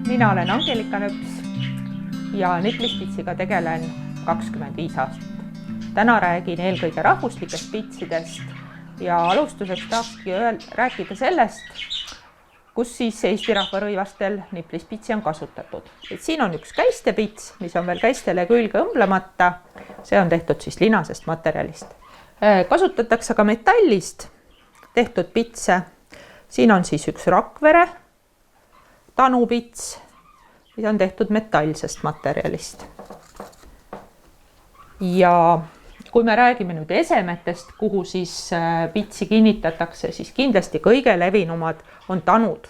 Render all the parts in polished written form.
mina olen Angelika Nööps ja Niplispitsiga tegelen 25 aastat. Täna räägin eelkõige rahvuslikest pitsidest ja alustuseks tahakski rääkida sellest, kus siis Eesti rahvarõivastel niplispitsi on kasutatud. Siin on üks käistepits, mis on veel käistele külge õmblemata. See on tehtud siis linasest materjalist. Kasutatakse ka metallist tehtud pitse. Siin on siis üks Rakvere tanupits, mis on tehtud metallsest materjalist. Ja kui me räägime nüüd esemetest, kuhu siis pitsi kinnitatakse, siis kindlasti kõige levinumad on tanud.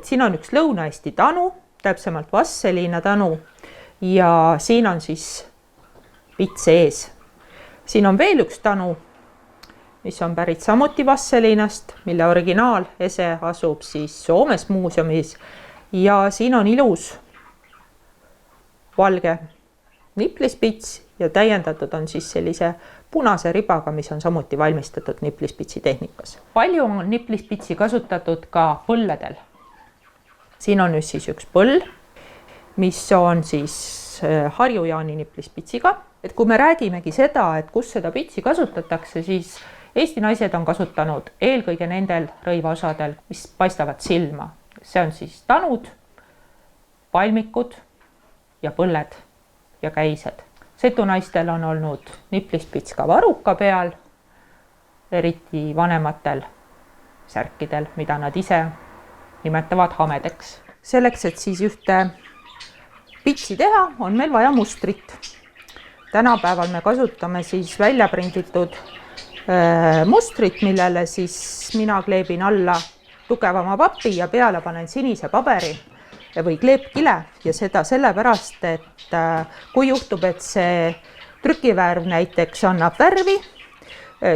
Siin on üks Lõuna-Eesti tanu, täpsemalt Vasseliina tanu ja siin on siis pits ees. Siin on veel üks tanu, mis on pärit samuti Vasseliinast, mille originaal ese asub siis Soomes muuseumis ja siin on ilus valge niplispits ja täiendatud on siis sellise punase ribaga, mis on samuti valmistatud niplispitsi tehnikas. Palju on niplispitsi kasutatud ka põlledel. Siin on nüüd siis üks põll, mis on siis Harju-Jaani niplispitsiga. Et kui me räägimegi seda, et kus seda pitsi kasutatakse, siis Eesti naised on kasutanud eelkõige nendel rõivaosadel, mis paistavad silma. See on siis tanud, palmikud ja põlled ja käised. Setu naistel on olnud niplispits ka varuka peal, eriti vanematel särkidel, mida nad ise nimetavad hamedeks. Selleks, et siis ühte pitsi teha, on meil vaja mustrit. Tänapäeval me kasutame siis välja prinditud mustrit, millele siis mina kleebin alla tugevama papi ja peale panen sinise paberi või kleepkile ja seda sellepärast, et kui juhtub, et see trükivärv näiteks annab värvi,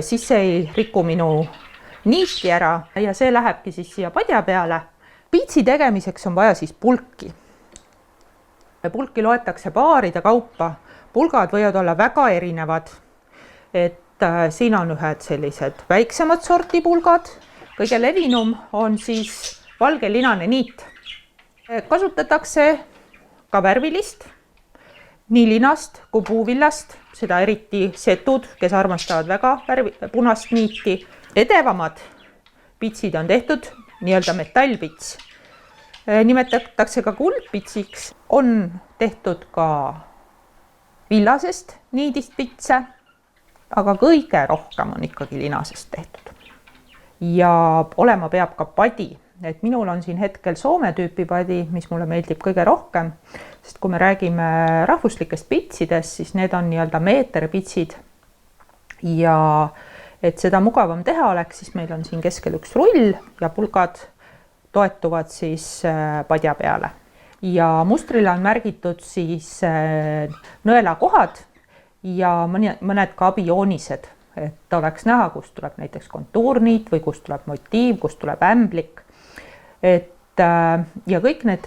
siis see ei riku minu niiti ära ja see lähebki siis siia padja peale. Pitsi tegemiseks on vaja siis pulki. Pulki loetakse paaride kaupa. Pulgad võivad olla väga erinevad, et siin on ühed sellised väiksemad sorti pulgad. Kõige levinum on siis valge linane niit. Kasutatakse ka värvilist, nii linast kui puuvillast, seda eriti setud, kes armastavad väga punast niiti. Edevamad pitsid on tehtud nii-öelda metallpits. Nimetatakse ka kuldpitsiks, on tehtud ka villasest niidist pitse, aga kõige rohkem on ikkagi linasest tehtud. Ja olema peab ka padi. Et minul on siin hetkel Soome tüüpi padi, mis mulle meeldib kõige rohkem, sest kui me räägime rahvuslikest pitsidest, siis need on nii-öelda meeterpitsid ja et seda mugavam teha oleks, siis meil on siin keskel üks rull ja pulgad toetuvad siis padja peale. Ja mustrile on märgitud siis nõelakohad ja mõned ka abijoonised, et oleks näha, kust tuleb näiteks kontuurniit või kust tuleb motiiv, kust tuleb ämblik. Ja kõik need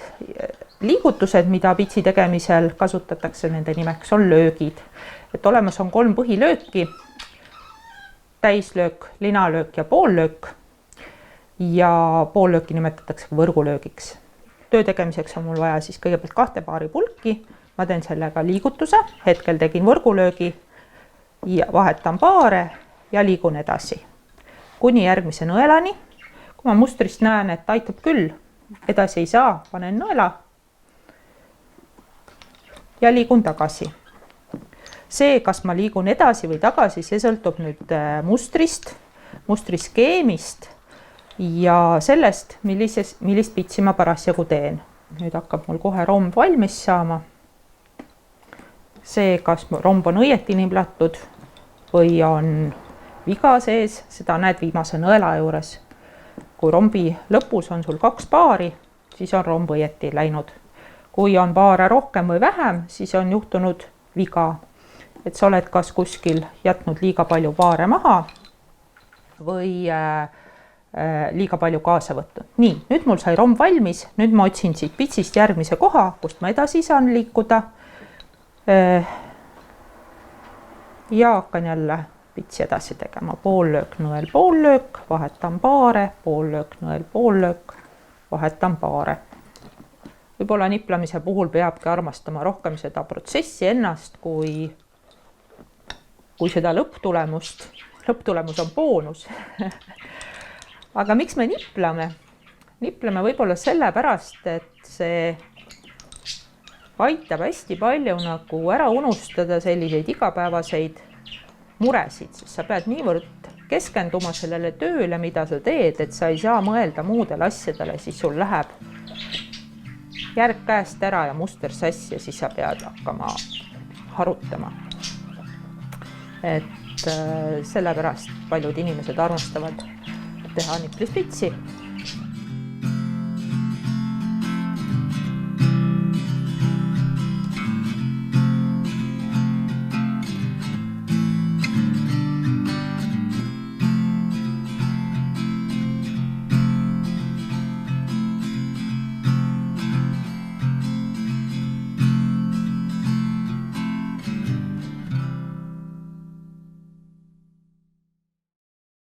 liigutused, mida pitsi tegemisel kasutatakse, nende nimeks on löögid. Et olemas on 3 põhilööki, täislöök, linalöök ja poollöök. Ja poollööki nimetatakse võrgulöögiks. Töö tegemiseks on mul vaja siis kõigepealt 2 paari pulki. Ma teen sellega liigutuse, hetkel tegin võrgulöögi ja vahetan paare ja liigun edasi. Kuni järgmise nõelani. Kui ma mustrist näen, et aitab küll, edasi ei saa, panen nõela ja liigun tagasi. See, kas ma liigun edasi või tagasi, see sõltub nüüd mustrist, mustriskeemist ja sellest, millist pitsi ma parasjagu teen. Nüüd hakkab mul kohe romb valmis saama. See, kas romb on õieti nimlatud või on viga sees, seda näed viimase nõela juures. Kui rombi lõpus on sul 2 paari, siis on romb õieti läinud. Kui on paare rohkem või vähem, siis on juhtunud viga. Et sa oled kas kuskil jätnud liiga palju paare maha või liiga palju kaasa võtnud. Nii, nüüd mul sai romb valmis, nüüd ma otsin siit pitsist järgmise koha, kust ma edasi saan liikuda. Ja hakkan jälle pitsi edasi tegema. Poollöök, nõel, poollöök, vahetan paare, poollöök, nõel, poollöök, vahetan paare. võib-olla niplamise puhul peabki armastama rohkem seda protsessi ennast kui seda lõpptulemust. Lõpptulemus on boonus. Aga miks me niplame? Niplame võib-olla sellepärast, et see aitab hästi palju nagu ära unustada selliseid igapäevaseid muresid, sest sa pead niivõrd keskenduma sellele tööle, mida sa teed, et sa ei saa mõelda muudele asjadele, siis sul läheb järg käest ära ja muster sassi ja siis sa pead hakkama harutama. Et sellepärast paljud inimesed armastavad teha niplispitsi.